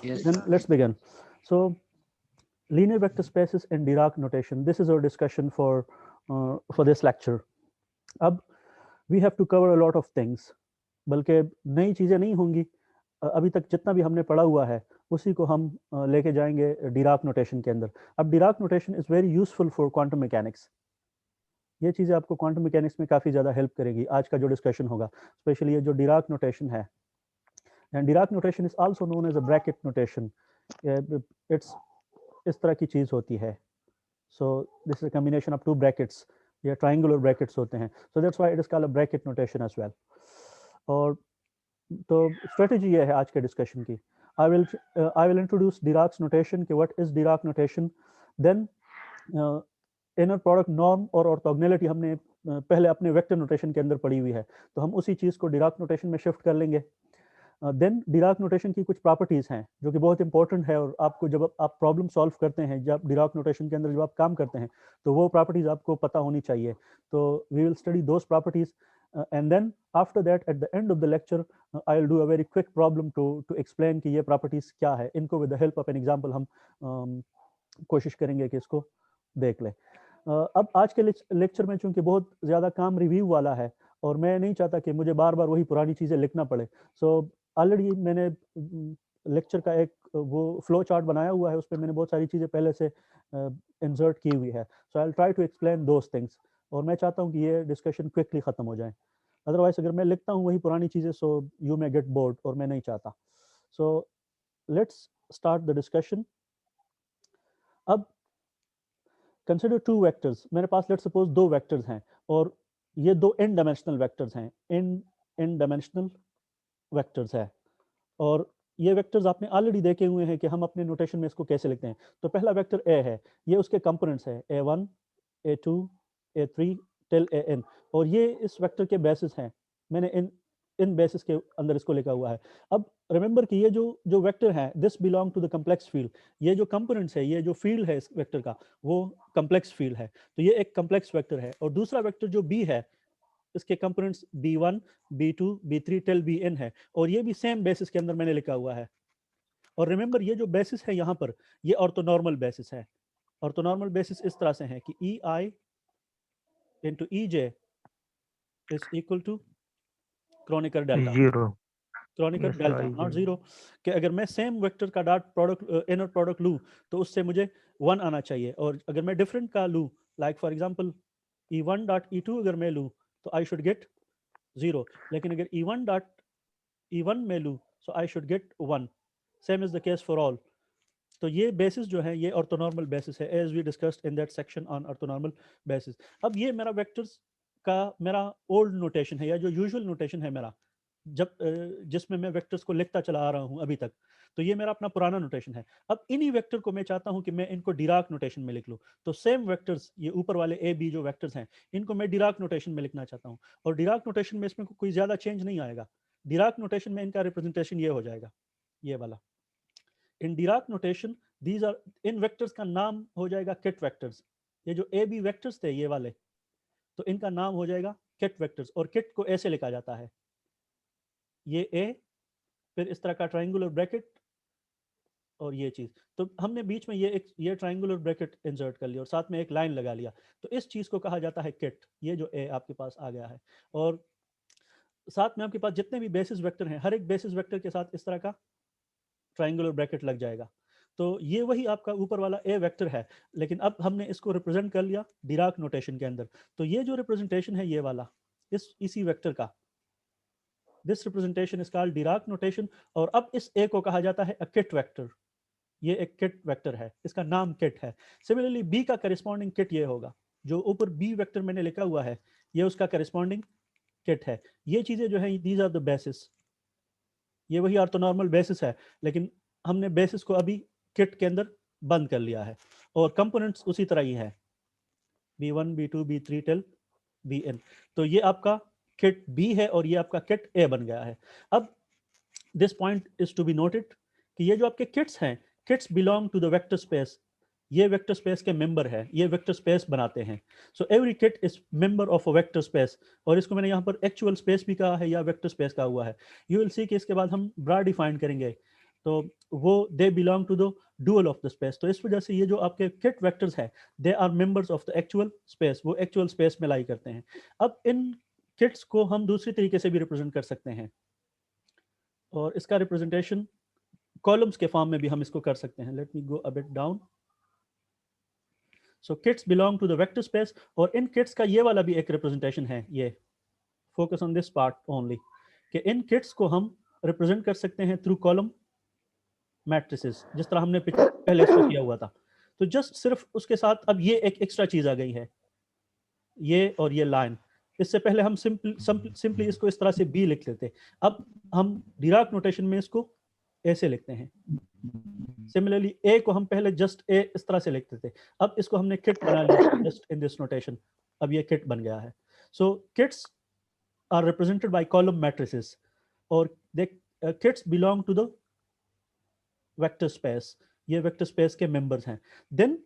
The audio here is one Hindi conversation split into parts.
Yes, Then let's begin. So linear vector spaces in Dirac notation. This is our discussion for this lecture. अब we have to cover a lot of things. बल्कि नई चीज़ें नहीं होंगी, अभी तक जितना भी हमने पढ़ा हुआ है उसी को हम लेके जाएंगे डिराक नोटेशन के अंदर। अब Dirac notation is very useful for quantum mechanics. ये चीज़ें आपको क्वांटम मैकेनिक्स में काफ़ी ज़्यादा हेल्प करेगी। आज का जो डिस्कशन होगा स्पेशली ये जो डिराक नोटेशन है, and Dirac notation is also known as a bracket notation. It's इस तरह की चीज़ होती है। So this is a combination of two brackets, ये ट्राइंगुलर ब्रैकेट्स होते हैं, so that's why it is called a bracket notation as well. और तो स्ट्रेटजी ये है आज के डिस्कशन की। I will introduce Dirac's notation कि what is Dirac notation, then inner product norm और ऑर्थोगोनैलिटी हमने पहले अपने वेक्टर नोटेशन के अंदर पढ़ी हुई है, तो हम उसी चीज़ को डिराक नोटेशन में शिफ्ट कर लेंगे। देन डिराक नोटेशन की कुछ प्रॉपर्टीज़ हैं जो कि बहुत इंपॉर्टेंट है, और आपको जब आप प्रॉब्लम सॉल्व करते हैं, जब डिराक नोटेशन के अंदर जब आप काम करते हैं, तो वो प्रॉपर्टीज़ आपको पता होनी चाहिए। तो we will study those properties, and then after that at the end of the lecture I will do a very quick problem to explain कि ये प्रॉपर्टीज़ क्या है। इनको with the help of an example हम कोशिश करेंगे कि इसको देख लें। अब आज के लेक्चर में चूंकि बहुत ज़्यादा काम रिव्यू वाला है, और मैं नहीं चाहता कि मुझे बार बार वही पुरानी चीज़ें लिखना पड़े, सो ऑलरेडी मैंने लेक्चर का एक वो फ्लो चार्ट बनाया हुआ है, उस पर मैंने बहुत सारी चीज़ें पहले से इंसर्ट की हुई है। So I will try to explain those things, और मैं चाहता हूँ कि ये डिस्कशन क्विकली ख़त्म हो जाए। अदरवाइज अगर मैं लिखता हूँ वही पुरानी चीज़ें, so you may get bored, और मैं नहीं चाहता। So let's start the discussion. अब कंसिडर टू वेक्टर्स, मेरे पास लेट्स सपोज दो वेक्टर्स हैं, और ये दो इन डायमेंशनल वेक्टर्स हैं, इन डायमेंशनल वेक्टर्स है। और ये वेक्टर्स आपने ऑलरेडी देखे हुए हैं कि हम अपने नोटेशन में इसको कैसे लिखते हैं। तो पहला वेक्टर ए है, ये उसके कंपोनेंट्स है a1 a2 a3 till an, और ये इस वेक्टर के बेसिस हैं। मैंने इन इन बेसिस के अंदर इसको लिखा हुआ है। अब रिमेंबर कि ये जो जो वेक्टर है this belong to the complex field. ये जो कंपोनेंट्स है, ये जो फील्ड है इस वेक्टर का, वो कम्प्लेक्स फील्ड है। तो ये एक कम्प्लेक्स वेक्टर है। और दूसरा वेक्टर जो बी है, इसके components b1 b2 b3 till bn है, और ये भी सेम बेसिस के अंदर मैंने लिखा हुआ है। और रिमेंबर ये जो बेसिस है यहाँ पर, ये ऑर्थोनॉर्मल बेसिस है। ऑर्थोनॉर्मल बेसिस इस तरह से है कि ei into ej is equal to Kronecker delta. Zero. Kronecker Yes, delta I not will. Zero. कि अगर मैं सेम वेक्टर का डॉट प्रोडक्ट इनर प्रोडक्ट लूँ, तो उससे मुझे 1 आना चाहिए। और अगर मैं डिफरेंट का लूँ, like for example e1 dot e2 अगर मैं लूँ, तो आई शुड गेट 0। लेकिन अगर e1 डॉट e1 में लूँ, so I should get 1। Same is the case for all. तो ये बेसिस जो है, ये ऑर्थोनॉर्मल बेसिस है, as we discussed in that section on orthonormal basis. अब ये मेरा वेक्टर्स का मेरा ओल्ड नोटेशन है, या जो यूजुअल नोटेशन है मेरा, जब जिसमें मैं वेक्टर्स को लिखता चला आ रहा हूँ अभी तक, तो ये मेरा अपना पुराना नोटेशन है। अब इन्हीं वेक्टर को मैं चाहता हूँ कि मैं इनको डिराक नोटेशन में लिख लूँ। तो सेम वेक्टर्स, ये ऊपर वाले ए बी जो वेक्टर्स हैं, इनको मैं डिराक नोटेशन में लिखना चाहता हूँ। और डिराक नोटेशन में इसमें कोई ज़्यादा चेंज नहीं आएगा। डिराक नोटेशन में इनका रिप्रेजेंटेशन ये हो जाएगा, ये वाला। In Dirac notation these are, इन वेक्टर्स का नाम हो जाएगा किट वेक्टर्स। ये जो ए बी वेक्टर्स थे ये वाले, तो इनका नाम हो जाएगा किट वेक्टर्स। और किट को ऐसे लिखा जाता है, ये ए, फिर इस तरह का ट्राइंगुलर ब्रैकेट, और ये चीज़। तो हमने बीच में ये ट्राइंगुलर ब्रैकेट इंसर्ट कर लिया और साथ में एक लाइन लगा लिया, तो इस चीज़ को कहा जाता है किट। ये जो ए आपके पास आ गया है, और साथ में आपके पास जितने भी बेसिस वेक्टर हैं, हर एक बेसिस वेक्टर के साथ इस तरह का ट्राइंगुलर ब्रैकेट लग जाएगा। तो ये वही आपका ऊपर वाला ए वेक्टर है, लेकिन अब हमने इसको रिप्रेजेंट कर लिया डिराक नोटेशन के अंदर। तो ये जो रिप्रेजेंटेशन है ये वाला, इसी वेक्टर का, this representation is called Dirac notation. और अब इस ए को कहा जाता है अ किट वेक्टर। ये एक किट वेक्टर है, इसका नाम किट है। सिमिलरली बी का करिस्पॉन्डिंग किट ये होगा, जो ऊपर बी वेक्टर मैंने लिखा हुआ है, ये उसका करिस्पॉन्डिंग किट है। ये चीज़ें जो है, दीज आर द बेसिस। ये वही ऑर्थोनॉर्मल बेसिस है, लेकिन हमने बेसिस को अभी किट के अंदर बंद कर लिया है, और कंपोनेंट्स उसी तरह ही है, b1 b2 b3 till bn। तो ये आपका किट बी है, और ये आपका किट ए बन गया है। अब this point is to be noted कि ये जो आपके किट्स हैं, kets belong to the vector space. ये वेक्टर स्पेस के मेंबर है, ये वेक्टर स्पेस बनाते हैं। So every ket is member of a vector space. और इसको मैंने यहाँ पर एक्चुअल स्पेस भी कहा है, या वेक्टर स्पेस कहा हुआ है। यू विल सी कि इसके बाद हम बड़ा डिफाइन करेंगे तो वो they belong to the dual of the space. तो इस वजह से ये जो आपके किट वेक्टर्स हैं they are members of the actual space, वो एक्चुअल स्पेस में लाई करते हैं। अब इन किट्स को हम दूसरी तरीके से भी रिप्रेजेंट कर सकते हैं, और इसका रिप्रेजेंटेशन कॉलम्स के फॉर्म में भी हम इसको कर सकते हैं। Let me go a bit down. So kets belong to the vector space, और इन किट्स का ये वाला भी एक रिप्रेजेंटेशन है, ये focus on this part only, कि इन किट्स को हम रिप्रेजेंट कर सकते हैं थ्रू कॉलम मैट्रिसेस, जिस तरह हमने पहले इसको किया हुआ था। तो जस्ट सिर्फ उसके साथ अब ये एक एक्स्ट्रा चीज आ गई है, ये और ये लाइन। इससे पहले हम सिंपली इसको इस तरह से बी लिख लेते, अब हम डिराक नोटेशन में इसको ऐसे लिखते हैं। सिमिलरली ए को हम पहले जस्ट ए इस तरह से लिखते थे, अब इसको हमने किट बना लिया जस्ट इन दिस नोटेशन, अब ये किट बन गया है। So kets are represented by column matrices, और they kets belong to the vector space, ये वेक्टर स्पेस के मेंबर्स हैं। Then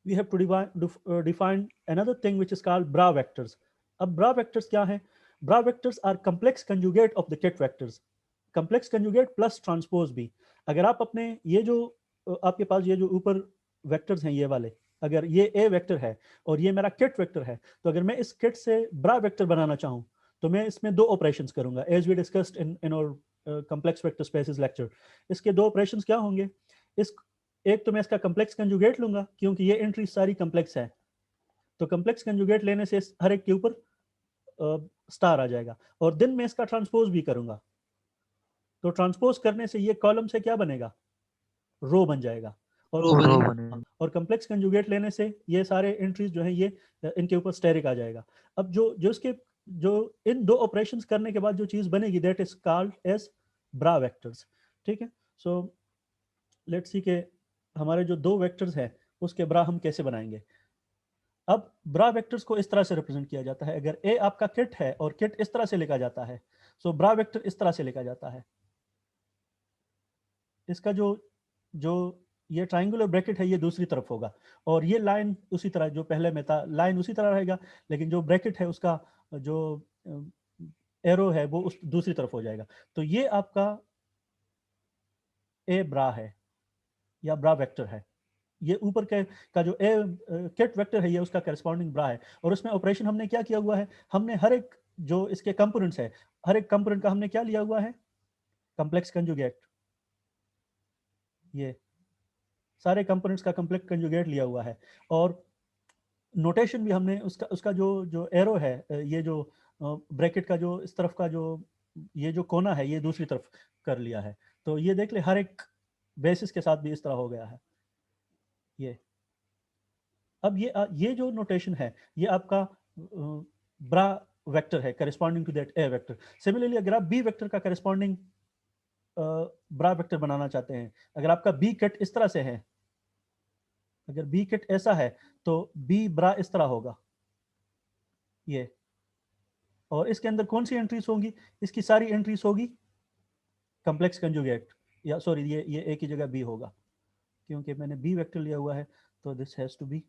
we have to define another thing which is called bra vectors. अब bra vectors क्या है? Bra vectors are complex conjugate of the kit vectors, complex conjugate plus transpose भी। अगर आप अपने ये जो आपके पास ये जो ऊपर वेक्टर्स हैं ये वाले, अगर ये a वेक्टर है और ये मेरा किट वेक्टर है, तो अगर मैं इस किट से ब्रा वेक्टर बनाना चाहूँ तो मैं इसमें दो ऑपरेशंस करूंगा, एज वी डिस्कस्ड इन और कॉम्प्लेक्स वेक्टर स्पेसेस लेक्चर। इसके दो ऑपरेशंस क्या होंगे? इस एक तो मैं इसका कम्प्लेक्स कंजुगेट लूंगा, क्योंकि ये एंट्री सारी कम्प्लेक्स है, तो कम्प्लेक्स कंजुगेट लेने से हर एक के ऊपर स्टार आ जाएगा, और दिन में इसका ट्रांसपोज भी करूंगा, तो ट्रांसपोज करने से ये कॉलम से क्या बनेगा? रो बन जाएगा। और कम्प्लेक्स कंजुगेट लेने से ये सारे एंट्रीज जो है ये इनके ऊपर स्टेरिक आ जाएगा। अब जो इसके जो इन दो ऑपरेशंस करने के बाद जो चीज बनेगी that is called as bra vectors. ठीक है, सो लेट्स सी के हमारे जो दो वेक्टर्स हैं उसके ब्रा हम कैसे बनाएंगे। अब ब्रा वेक्टर्स को इस तरह से रिप्रेजेंट किया जाता है, अगर ए आपका किट है और किट इस तरह से लिखा जाता है, सो ब्रा वेक्टर इस तरह से लिखा जाता है। इसका जो जो ये ट्राइंगुलर ब्रैकेट है ये दूसरी तरफ होगा, और ये लाइन उसी तरह जो पहले में था, लाइन उसी तरह रहेगा, लेकिन जो ब्रैकेट है उसका जो एरो है वो उस दूसरी तरफ हो जाएगा। तो ये आपका ए ब्रा है या ब्रा वेक्टर है, ये ऊपर के का जो ए किट वेक्टर है ये उसका करस्पॉन्डिंग ब्रा है। और उसमें ऑपरेशन हमने क्या किया हुआ है, हमने हर एक जो इसके कंपोनेंट्स है, हर एक कंपोनेंट का हमने क्या लिया हुआ है? Complex conjugate. ये सारे कंपोनेंट्स का कॉम्प्लेक्स कंजुगेट लिया हुआ है, और नोटेशन भी हमने उसका उसका जो जो एरो है, ये जो ब्रैकेट का जो इस तरफ का जो ये जो कोना है ये दूसरी तरफ कर लिया है। तो ये देख ले हर एक बेसिस के साथ भी इस तरह हो गया है ये। अब ये जो नोटेशन है ये आपका ब्रा वेक्टर है corresponding to that A vector. Similarly अगर आप बी वेक्टर का करस्पॉन्डिंग ब्रा वेक्टर बनाना चाहते हैं, अगर आपका बी कट इस तरह से है, अगर बी कट ऐसा है तो बी ब्रा इस तरह होगा ये, और इसके अंदर कौन सी एंट्रीज होंगी? इसकी सारी एंट्रीज होगी कॉम्प्लेक्स कंजुगेट, या सॉरी ये एक ही जगह बी होगा, क्योंकि मैंने बी वेक्टर लिया हुआ है, तो this has to be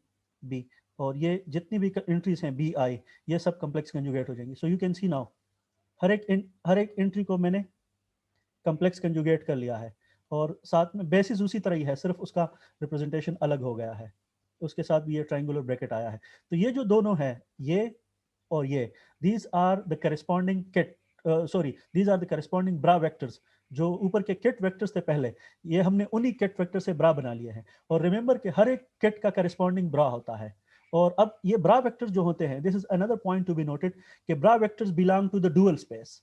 B, और ये जितनी भी एंट्रीज हैं बी आई ये सब कॉम्प्लेक्स कंजुगेट हो जाएंगी। So you can see now हर एक एंट्री को मैंने कॉम्प्लेक्स कंजुगेट कर लिया है, और साथ में बेसिस उसी तरह ही है, सिर्फ उसका रिप्रेजेंटेशन अलग हो गया है, उसके साथ भी ये ट्राइंगुलर ब्रैकेट आया है। तो ये जो दोनों है ये और ये, these are the corresponding kit these are the corresponding bra vectors, जो ऊपर के किट वेक्टर्स थे पहले, ये हमने उन्हीं किट वेक्टर से ब्रा बना लिए हैं। और रिमेंबर कि हर एक किट का करस्पॉन्डिंग ब्रा होता है। और अब ये ब्रा वेक्टर्स जो होते हैं, this is another point to be noted, कि bra vectors belong to the dual space,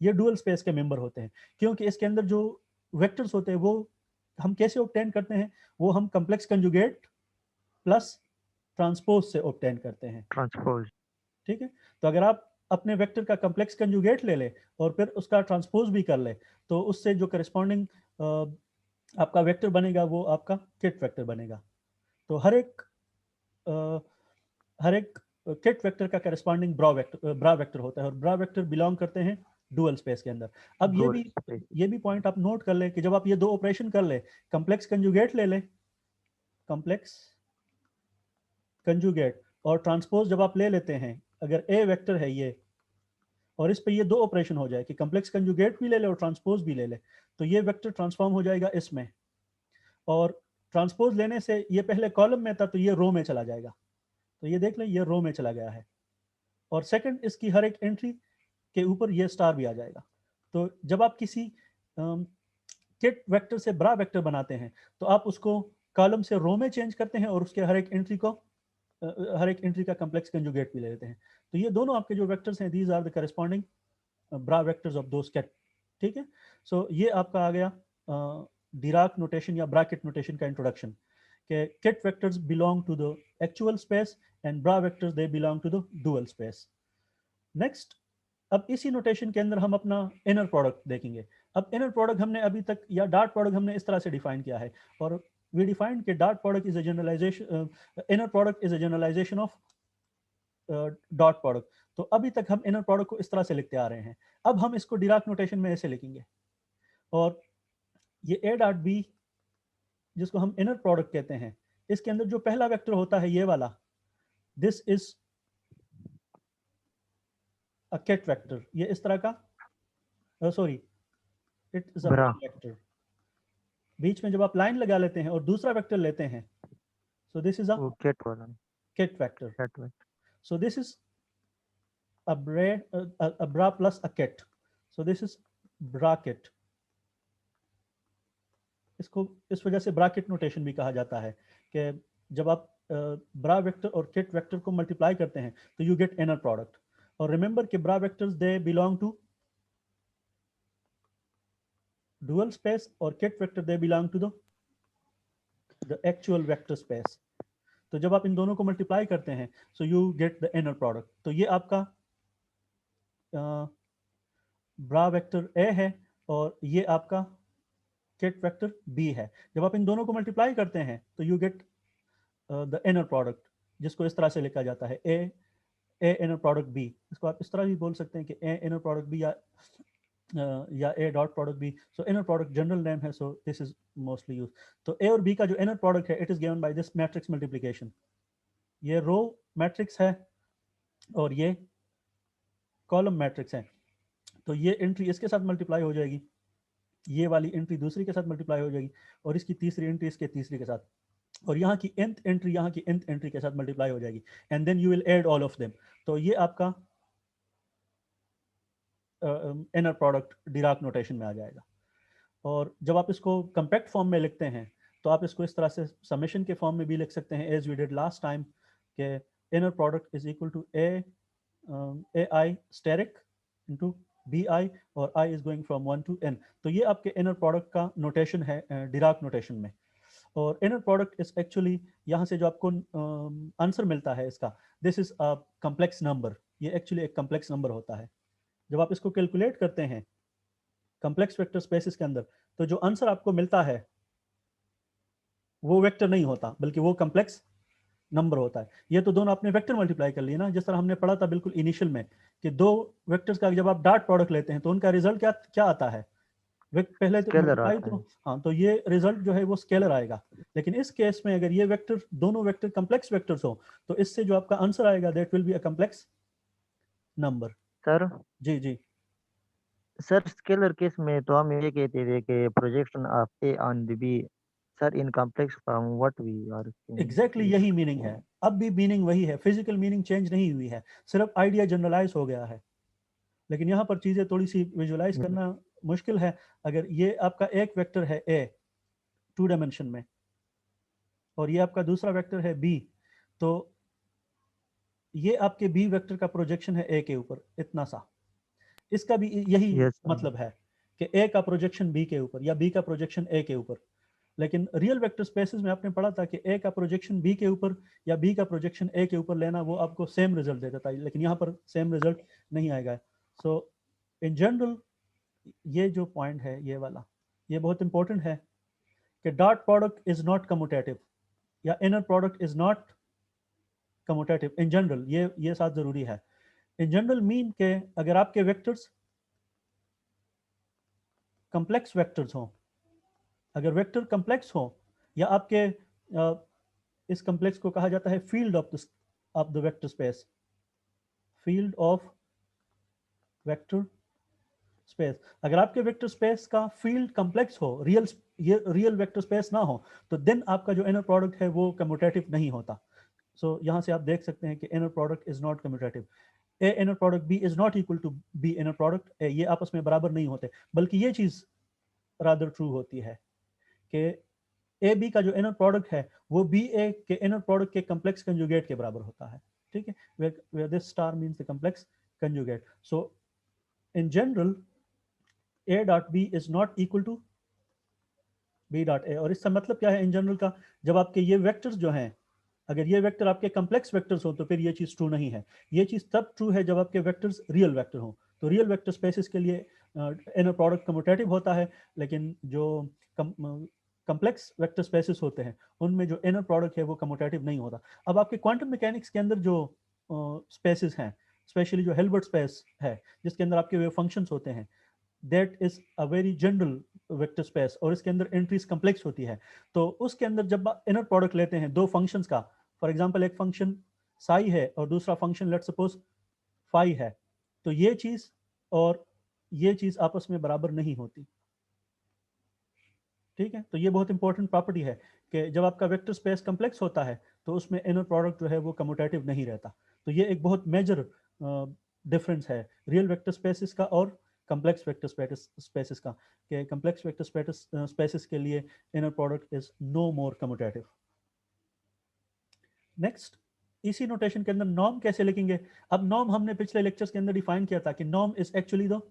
ये डुअल स्पेस के मेंबर होते हैं, क्योंकि इसके अंदर जो वेक्टर्स होते हैं वो हम कैसे ऑब्टेन करते हैं? वो हम कॉम्प्लेक्स कंजुगेट प्लस ट्रांसपोज से ऑब्टेन करते हैं। ट्रांसपोज, ठीक है। तो अगर आप अपने वेक्टर का कॉम्प्लेक्स कंजुगेट ले ले और फिर उसका ट्रांसपोज भी कर ले, तो उससे जो करस्पॉन्डिंग आपका वेक्टर बनेगा वो आपका किट वेक्टर बनेगा। तो हर एक किट वेक्टर का करस्पॉन्डिंग ब्रा वेक्टर होता है, और ब्रा वेक्टर बिलोंग करते हैं डुअल स्पेस के अंदर। अब ये भी पॉइंट आप नोट कर ले कि जब आप ये दो ऑपरेशन कर ले, कॉम्प्लेक्स कंजुगेट ले ले, कॉम्प्लेक्स कंजुगेट और ट्रांसपोज जब आप ले लेते हैं, अगर ए वेक्टर है ये और इस पे ये दो ऑपरेशन हो जाए कि कम्प्लेक्स कंजुगेट भी ले ले और ट्रांसपोज भी ले ले, तो ये वेक्टर ट्रांसफॉर्म हो जाएगा इसमें, और ट्रांसपोज लेने से ये पहले कॉलम में था तो ये रो में चला जाएगा, तो ये देख लें ये रो में चला गया है, और सेकंड इसकी हर एक एंट्री के ऊपर ये स्टार भी आ जाएगा। तो जब आप किसी किट वेक्टर से ब्रा वेक्टर बनाते हैं तो आप उसको कॉलम से रो में चेंज करते हैं और उसके हर एक एंट्री को हर एक एंट्री का कम्प्लेक्स कंजुगेट भी ले लेते हैं। तो ये दोनों आपके जो वेक्टर्स हैं, these are the corresponding bra vectors of those ket. ठीक है, सो ये आपका आ गया डिराक नोटेशन या ब्रैकेट नोटेशन का इंट्रोडक्शन, कि ket vectors belong to the actual space and bra vectors they belong to the dual space. Next, अब इसी नोटेशन के अंदर हम अपना इनर प्रोडक्ट देखेंगे। अब इनर प्रोडक्ट हमने अभी तक, या डॉट प्रोडक्ट हमने इस तरह से डिफाइन किया है, और वी डिफाइंड कि dot product is a generalization, inner product is a generalization of dot product. तो अभी तक हम इनर प्रोडक्ट को इस तरह से लिखते आ रहे हैं, अब हम इसको डिराक नोटेशन में ऐसे लिखेंगे, और ये ए डॉट बी जिसको हम इनर प्रोडक्ट कहते हैं, इसके अंदर जो पहला वेक्टर होता है ये वाला, this is a ket vector, ये इस तरह का, sorry it is a bra vector. बीच में जब आप लाइन लगा लेते हैं और दूसरा वेक्टर लेते हैं, सो दिस इज अ वो केट वाला किट वेक्टर। केट में So this is a bra plus a kit. So this is bracket. इसको इस वजह से ब्रैकेट नोटेशन भी कहा जाता है कि जब आप ब्रा वेक्टर और किट वेक्टर को मल्टीप्लाई करते हैं तो यू गेट इनर प्रोडक्ट। और रिमेंबर कि bra vectors they belong to dual space और ket vector they belong to the actual vector space. तो जब आप इन दोनों को मल्टीप्लाई करते हैं so you get the inner product. तो ये आपका ब्रा वेक्टर ए है और ये आपका किट वेक्टर बी है। जब आप इन दोनों को मल्टीप्लाई करते हैं तो you get the inner product, जिसको इस तरह से लिखा जाता है ए इनर प्रोडक्ट बी। इसको आप इस तरह भी बोल सकते हैं कि ए इनर प्रोडक्ट बी, या A dot product B. So inner product general name है, so this is mostly use. तो ए और बी का जो इनर प्रोडक्ट है it is given by this matrix multiplication. ये रो मैट्रिक्स है और ये कॉलम मैट्रिक्स है, तो ये एंट्री इसके साथ मल्टीप्लाई हो जाएगी, ये वाली एंट्री दूसरी के साथ मल्टीप्लाई हो जाएगी, और इसकी तीसरी एंट्री इसके तीसरी के साथ, और यहाँ की nth एंट्री यहाँ की nth एंट्री के साथ मल्टीप्लाई हो जाएगी, and then you will add all of them. तो ये आपका इनर प्रोडक्ट डिराक नोटेशन में आ जाएगा। और जब आप इसको कंपैक्ट फॉर्म में लिखते हैं तो आप इसको इस तरह से समेशन के फॉर्म में भी लिख सकते हैं, as we did last time, के inner product is equal to A I asterisk into B आई, और आई is going from 1 to n। तो ये आपके इनर प्रोडक्ट का नोटेशन है डिराक नोटेशन में। और इनर प्रोडक्ट इज एक्चुअली यहाँ से जो आपको आंसर मिलता है इसका, this is a complex number, ये एक्चुअली एक कम्प्लेक्स नंबर होता है। जब आप इसको कैलकुलेट करते हैं कम्प्लेक्स वेक्टर स्पेसिस के अंदर, तो जो आंसर आपको मिलता है वो वेक्टर नहीं होता बल्कि वो कम्प्लेक्स नंबर होता है। ये तो दोनों आपने वेक्टर मल्टीप्लाई कर लिए ना, जिस तरह हमने पढ़ा था बिल्कुल इनिशियल में कि दो वेक्टर्स का जब आप डॉट प्रोडक्ट लेते हैं तो उनका रिजल्ट क्या क्या आता है, पहले तो स्केलर मल्टीप्लाई आता तो, है। हाँ, तो ये रिजल्ट जो है वो स्केलर आएगा। लेकिन इस केस में अगर ये वेक्टर दोनों वेक्टर कम्प्लेक्स वेक्टर्स हो तो इससे जो आपका आंसर आएगा that will be a complex number. Sir ji जी सर स्केलर केस में तो हम ये कहते थे कि projection of A on the B. Sir in complex form what we are exactly saying. यही मीनिंग है, अब भी मीनिंग वही है, फिजिकल मीनिंग चेंज नहीं हुई है, सिर्फ आइडिया जनरलाइज हो गया है। लेकिन यहाँ पर चीज़ें थोड़ी सी विजुलाइज करना मुश्किल है। अगर ये आपका एक वेक्टर है ए 2 डायमेंशन में और ये आपका दूसरा वेक्टर है बी, तो ये आपके बी वेक्टर का प्रोजेक्शन है ए के ऊपर, इतना सा। इसका भी यही यस मतलब है कि ए का प्रोजेक्शन बी के ऊपर या बी का प्रोजेक्शन ए के ऊपर। लेकिन रियल वेक्टर स्पेसेस में आपने पढ़ा था कि ए का प्रोजेक्शन बी के ऊपर या बी का प्रोजेक्शन ए के ऊपर लेना वो आपको सेम रिजल्ट देता था, लेकिन यहाँ पर सेम रिजल्ट नहीं आएगा। सो इन जनरल ये जो पॉइंट है ये वाला, ये बहुत इंपॉर्टेंट है कि dot product is not commutative या inner product is not commutative in general, ये साथ जरूरी है। इन जनरल मीन के अगर आपके वेक्टर्स कम्प्लेक्स वेक्टर्स हों, अगर वेक्टर कम्प्लेक्स हो या आपके इस कम्प्लेक्स को कहा जाता है field of the vector space, field of vector space. अगर आपके वेक्टर स्पेस का फील्ड कॉम्प्लेक्स हो, रियल वेक्टर स्पेस ना हो, तो देन आपका जो इनर प्रोडक्ट है वो कम्यूटेटिव नहीं होता। सो यहाँ से आप देख सकते हैं कि inner product is not commutative. A inner product B is not equal to B inner product A, ये आपस में बराबर नहीं होते, बल्कि ये चीज रादर ट्रू होती है कि ए बी का जो इनर प्रोडक्ट है वो बी ए के इनर प्रोडक्ट के कम्प्लेक्स कंजुगेट के बराबर होता है। ठीक है, where this star means the complex conjugate. So in general a dot b is not equal to b dot a। और इसका मतलब क्या है इन जनरल का? जब आपके ये वेक्टर्स जो हैं, अगर ये वेक्टर आपके कम्प्लेक्स वेक्टर्स हो तो फिर ये चीज़ ट्रू नहीं है। ये चीज़ तब ट्रू है जब आपके वेक्टर्स रियल वेक्टर हो। तो रियल वेक्टर स्पेसिस के लिए इनर प्रोडक्ट कम्यूटेटिव होता है, लेकिन जो कम्प्लेक्स वेक्टर स्पेसिस होते हैं उनमें जो इनर प्रोडक्ट है वो कम्यूटेटिव नहीं होता। अब आपके क्वांटम मैकेनिक्स के अंदर जो स्पेसिस हैं, स्पेशली जो हिल्बर्ट स्पेस है जिसके अंदर आपके वेव फंक्शंस होते हैं, that is a very general vector space, और इसके अंदर एंट्रीज कम्प्लेक्स होती है। तो उसके अंदर जब आप इनर प्रोडक्ट लेते हैं दो फंक्शंस का, फॉर एग्जांपल एक फंक्शन साई है और दूसरा फंक्शन लेट्स सपोज फाई है, तो ये चीज और ये चीज आपस में बराबर नहीं होती। ठीक है, तो ये बहुत इंपॉर्टेंट प्रॉपर्टी है कि जब आपका वेक्टर स्पेस कम्प्लेक्स होता है तो उसमें इनर प्रोडक्ट जो है वो कम्यूटेटिव नहीं रहता। तो ये एक बहुत मेजर डिफरेंस है रियल वेक्टर स्पेसिस का और कम्प्लेक्स वेक्टर स्पेसिस का, कि कम्प्लेक्स वेक्टर स्पेसिस के लिए inner product is no more commutative. Next, इसी नोटेशन के अंदर नॉर्म कैसे लिखेंगे? अब नॉर्म हमने पिछले लेक्चर्स के अंदर डिफाइन किया था कि norm is actually the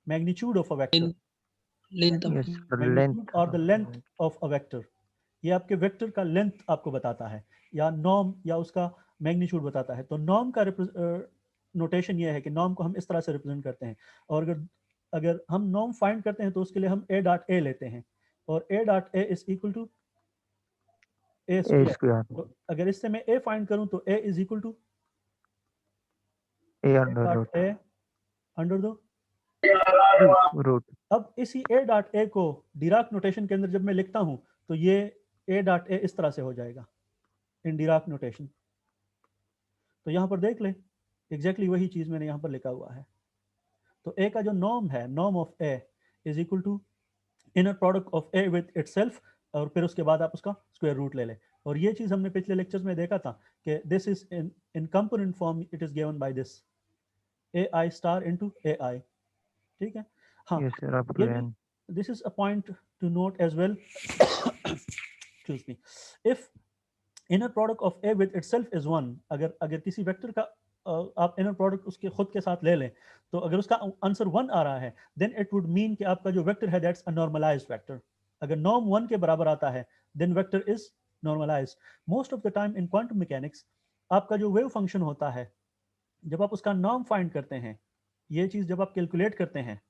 magnitude of a vector, Length of Yes, the magnitude length और the of length the of a vector. ये आपके वेक्टर का लेंथ आपको बताता है, या नॉर्म या उसका मैग्नीट्यूड बताता है। तो नॉर्म का नोटेशन ये है कि नॉर्म को हम इस तरह से रिप्रेजेंट करते हैं, और अगर अगर हम नॉर्म फाइंड करते हैं तो उसके लिए हम ए डॉट ए लेते हैं, और A dot A is equal to A A square. square, तो अगर इससे मैं ए फाइंड करूं तो A is equal to A A under root, dot A under the root. अब इसी ए डॉट ए को डिराक नोटेशन के अंदर जब मैं लिखता हूं तो ये ए डॉट ए इस तरह से हो जाएगा इन डिराक नोटेशन। तो यहाँ पर देख ले, एग्जैक्टली वही चीज मैंने यहाँ पर लिखा हुआ है। तो ए का जो नॉर्म है, norm of A is equal to inner product of A with itself, और फिर उसके बाद आप उसका स्क्वायर रूट ले ले। और ये चीज हमने पिछले लेक्चर्स में देखा था कि this is in component form, it is given by this A I star into A I. ठीक है, हाँ, Yes, sir, up ये to भी, N. this is a point to note as well. Excuse me. If inner product of A with itself is 1, अगर अगर किसी वेक्टर का आप इनर प्रोडक्ट उसके खुद के साथ ले लें, तो अगर उसका आंसर 1 आ रहा है, देन इट वुड मीन कि आपका जो वेक्टर है दैट्स अ नॉर्मलाइज्ड वेक्टर। अगर नॉर्म 1 के बराबर आता है then vector is normalized. Most of the time in quantum mechanics आपका जो वेव फंक्शन होता है, जब आप उसका नॉर्म फाइंड करते हैं, ये चीज जब आप कैलकुलेट करते हैं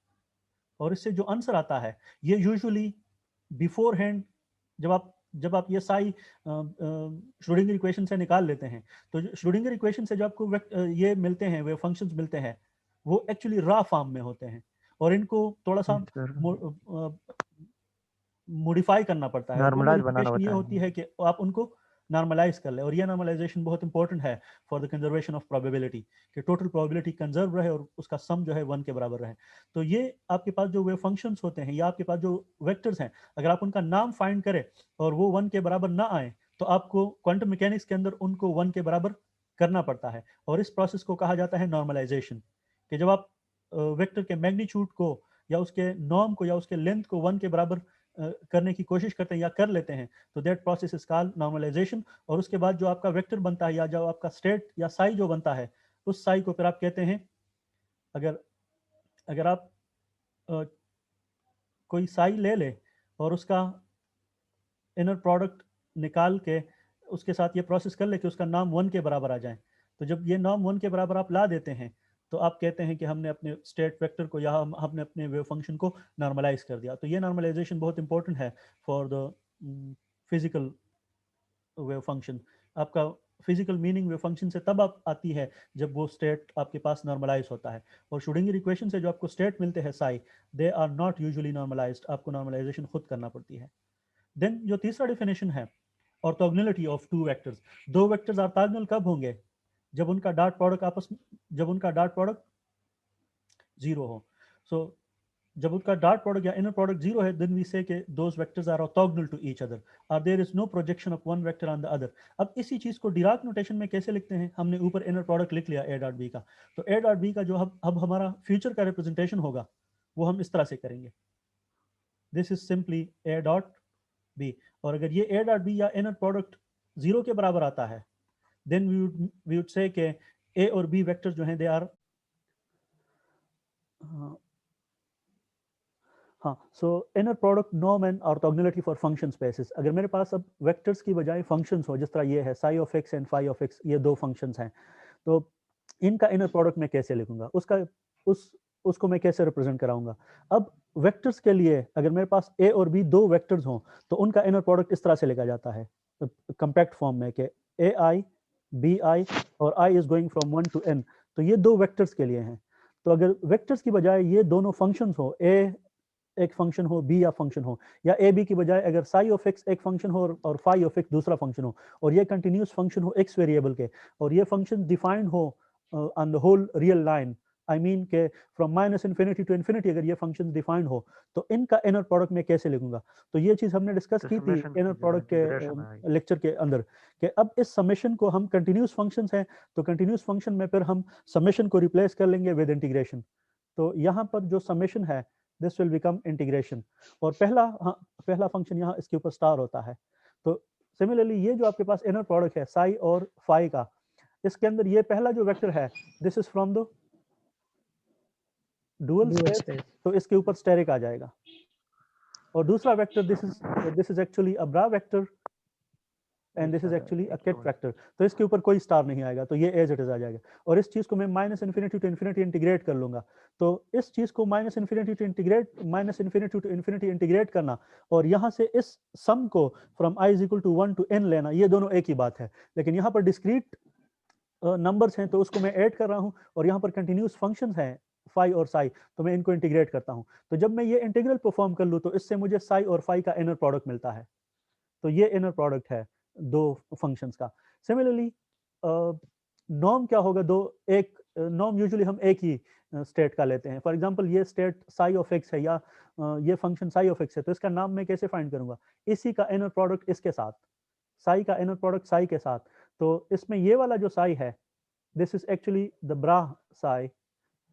और इससे जो आंसर आता है, ये यूजुअली बिफोर हैंड जब आप ये साई श्रोडिंगर इक्वेशन से निकाल लेते हैं, तो श्रोडिंगर इक्वेशन से जो आपको ये मिलते हैं, वे फंक्शंस मिलते हैं, वो एक्चुअली रॉ फॉर्म में होते हैं, और इनको थोड़ा सा Yes, sir. मॉडिफाई करना पड़ता है, और वो Normalize बनाना मॉडिफिकेशन ये होता होती है. है कि आप उनको नॉर्मलाइज कर ले। और ये नॉर्मलाइजेशन बहुत इंपॉर्टेंट है for the conservation of probability, कि टोटल प्रोबेबिलिटी कंजर्व रहे और उसका सम जो है 1 के बराबर रहे। तो ये आपके पास जो वे फंक्शंस होते हैं या आपके पास जो वेक्टर्स हैं, अगर आप उनका नाम फाइंड करें और वो 1 के बराबर ना आए, तो आपको क्वांटम मैकेनिक्स के अंदर उनको 1 के बराबर करना पड़ता है, और इस प्रोसेस को कहा जाता है नॉर्मलाइजेशन। कि जब आप वेक्टर के मैग्नीट्यूड को या उसके नॉर्म को या उसके लेंथ को 1 के बराबर करने की कोशिश करते हैं या कर लेते हैं, तो that process is called normalization. और उसके बाद जो आपका वेक्टर बनता है या जो आपका स्टेट या साई जो बनता है, उस साई को फिर आप कहते हैं, अगर अगर आप कोई साई ले ले और उसका इनर प्रोडक्ट निकाल के उसके साथ ये प्रोसेस कर ले कि उसका नाम 1 के बराबर आ जाए, तो जब ये नाम 1 के बराबर आप ला देते हैं, तो आप कहते हैं कि हमने अपने स्टेट वेक्टर को या हमने अपने वेव फंक्शन को नॉर्मलाइज कर दिया। तो ये नॉर्मलाइजेशन बहुत इंपॉर्टेंट है for the physical wave function. आपका फिजिकल मीनिंग वेव फंक्शन से तब आप आती है जब वो स्टेट आपके पास नॉर्मलाइज होता है। और श्रोडिंगर इक्वेशन से जो आपको स्टेट मिलते हैं psi, they are not usually normalized, आपको नॉर्मलाइजेशन खुद करना पड़ती है। देन जो तीसरा डेफिनेशन है, ऑर्थोगोनैलिटी ऑफ टू वेक्टर्स। दो वेक्टर्स ऑर्थोगोनल कब होंगे? जब उनका डॉट प्रोडक्ट 0 हो. So जब उसका डॉट प्रोडक्ट या इनर प्रोडक्ट 0 है, then we say कि those vectors are orthogonal to each other or there is no projection of one vector on the other. अब इसी चीज को डिराक नोटेशन में कैसे लिखते हैं? हमने ऊपर इनर प्रोडक्ट लिख लिया a डॉट b का, तो a डॉट b का जो अब हमारा फ्यूचर का रिप्रेजेंटेशन होगा वो हम इस तरह से करेंगे, this is simply a dot b. और अगर ये a डॉट b या इनर प्रोडक्ट 0 के बराबर आता है, then we would say कि a और b वेक्टर्स जो हैं they are हाँ, सो inner product norm and orthogonality for function spaces. अगर मेरे पास अब वेक्टर्स की बजाय फंक्शंस हो, जिस तरह ये है psi of x and phi of x, ये दो फंक्शंस हैं, तो इनका इनर प्रोडक्ट मैं कैसे लिखूंगा, उसको मैं कैसे रिप्रेजेंट कराऊंगा? अब वेक्टर्स के लिए अगर मेरे पास ए और बी दो वेक्टर्स हों तो उनका इनर प्रोडक्ट इस तरह से लिखा जाता है कंपैक्ट फॉर्म में कि ए आई बी आई और आई is going from 1 to n. तो ये दो वेक्टर्स के लिए हैं. तो अगर वेक्टर्स की बजाय ये दोनों फंक्शंस हो, ए एक फंक्शन हो, बी या फंक्शन हो, या ए बी की बजाय अगर साई ऑफ एक्स एक फंक्शन हो और फाई ऑफ एक्स दूसरा फंक्शन हो, और ये कंटिन्यूस फंक्शन हो एक्स वेरिएबल के, और ये फंक्शन डिफाइंड हो on the whole real line, I mean के from minus infinity to infinity अगर ये फंक्शन डिफाइंड हो, तो इनका इनर प्रोडक्ट मैं कैसे लिखूंगा? तो ये चीज हमने डिस्कस की थी इनर प्रोडक्ट के लेक्चर के अंदर, कि अब इस समेशन को हम कंटिन्यूस फंक्शंस हैं तो कंटिन्यूस फंक्शन में फिर हम समेशन को रिप्लेस कर लेंगे विद इंटीग्रेशन. तो यहाँ पर जो समेशन है दिस विल बिकम इंटीग्रेशन, और पहला फंक्शन यहाँ इसके ऊपर स्टार होता है. तो सिमिलरली ये जो आपके पास इनर प्रोडक्ट है साई और फाई का, इसके अंदर ये पहला जो वेक्टर है this is from the dual space, तो इसके ऊपर स्टेरिक आ जाएगा. और दूसरा vector this is actually a bra vector and this is actually a ket vector, तो इसके ऊपर कोई स्टार नहीं आएगा, तो ये एज इट इज आ जाएगा. और इस चीज को मैं minus infinity to infinity integrate कर लूंगा. तो इस चीज को minus infinity to infinity integrate करना और यहाँ से इस सम को from i is equal to 1 to n लेना, ये दोनों एक ही बात है. लेकिन यहाँ पर डिस्क्रीट नंबर्स हैं तो उसको मैं ऐड कर रहा हूँ, और यहाँ पर कंटिन्यूस फंक्शंस हैं फाई और साई, तो मैं इनको इंटीग्रेट करता हूँ. तो जब मैं ये इंटीग्रल परफॉर्म कर लूँ तो इससे मुझे साई और फाई का इनर प्रोडक्ट मिलता है. तो ये इनर प्रोडक्ट है दो फंक्शंस का. सिमिलरली नॉर्म क्या होगा? एक नॉर्म यूजुअली हम एक ही स्टेट का लेते हैं. फॉर एग्जांपल ये स्टेट साई ऑफ एक्स है या ये फंक्शन साई ऑफ एक्स है, तो इसका नाम मैं कैसे फाइंड करूंगा? इसी का इनर प्रोडक्ट इसके साथ, साई का इनर प्रोडक्ट साई के साथ. तो इसमें ये वाला जो साई है this is actually the bra Sai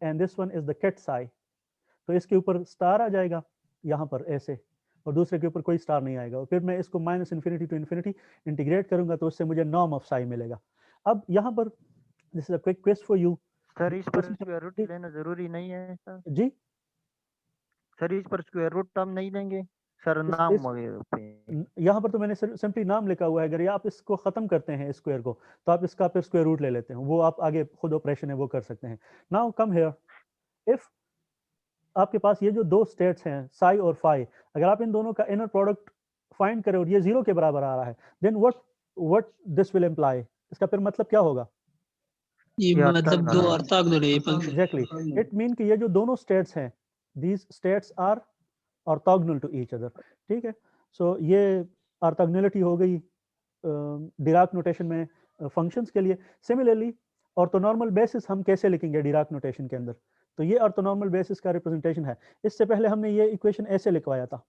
and this one is the kit Sai. तो इसके ऊपर स्टार आ जाएगा यहाँ पर ऐसे, और दूसरे के ऊपर कोई स्टार नहीं आएगा. और फिर मैं इसको minus infinity to infinity integrate करूंगा तो उससे मुझे नॉर्म ऑफ साई मिलेगा. अब यहाँ पर this is a quick question for you. Sir इस पर स्क्वायर रूट लेना जरूरी नहीं है सर? जी सर इस पर स्क्वायर रूट हम नहीं लेंगे सर, नाम पे यहाँ पर तो मैंने सिंपली नाम लिखा हुआ है. अगर आप इसको खत्म करते हैं स्क्वायर को, तो आप इसका फिर स्क्वायर रूट ले लेते हैं, वो आप आगे खुद ऑपरेशन है वो कर सकते हैं. नाउ कम हियर, इफ आपके पास ये जो दो स्टेट्स हैं साई और फाई, अगर आप इन दोनों का इनर प्रोडक्ट फाइंड करें और ये 0 के बराबर आ रहा है, then what this will imply, इसका फिर मतलब क्या होगा? ये मतलब दो ऑर्थोगोनल है फंक्शन. एग्जैक्टली, इट मीन कि ये जो दोनों स्टेट्स हैं these states are orthogonal to each other. ठीक है, सो ये ऑर्थोगोनैलिटी हो गई डिराक नोटेशन में फंक्शंस के लिए. सिमिलरली ऑर्थोनॉर्मल बेसिस हम कैसे लिखेंगे डिराक नोटेशन के अंदर? तो ये ऑर्थोनॉर्मल बेसिस का रिप्रेजेंटेशन है. इससे पहले हमने ये इक्वेशन ऐसे लिखवाया था,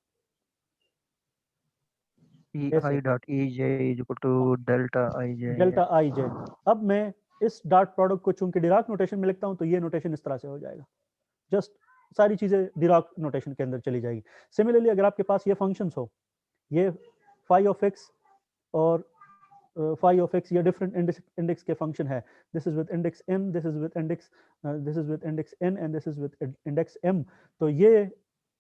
I dot ej is equal to delta ij. Delta i j. अब मैं इस डॉट प्रोडक्ट को चूंकि डिराक नोटेशन में लिखता हूं तो ये नोटेशन इस तरह से हो जाएगा. जस्ट सारी चीजें डिराक नोटेशन के अंदर चली जाएगी. सिमिलरली अगर आपके पास ये फंक्शंस हो, ये फाई ऑफ एक्स और फाई ऑफ एक्स, ये डिफरेंट इंडेक्स के फंक्शन है. This is with index m, this is with index n and this is with index m. तो ये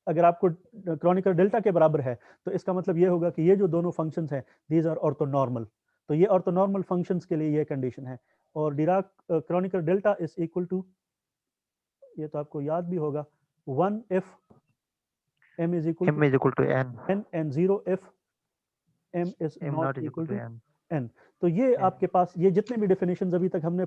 अगर आपको क्रॉनिकल डेल्टा के बराबर है तो इसका मतलब ये होगा कि ये जो दोनों फंक्शंस हैं दीज आर ऑर्थोनॉर्मल. तो ये ऑर्थोनॉर्मल फंक्शंस के लिए ये कंडीशन है. और Dirac Kronecker delta is equal to, ये तो आपको याद भी होगा, 1 if m is equal to n and 0 if m is not equal to n. तो ये आपके पास ये जितने भी डेफिनेशंस अभी तक हमने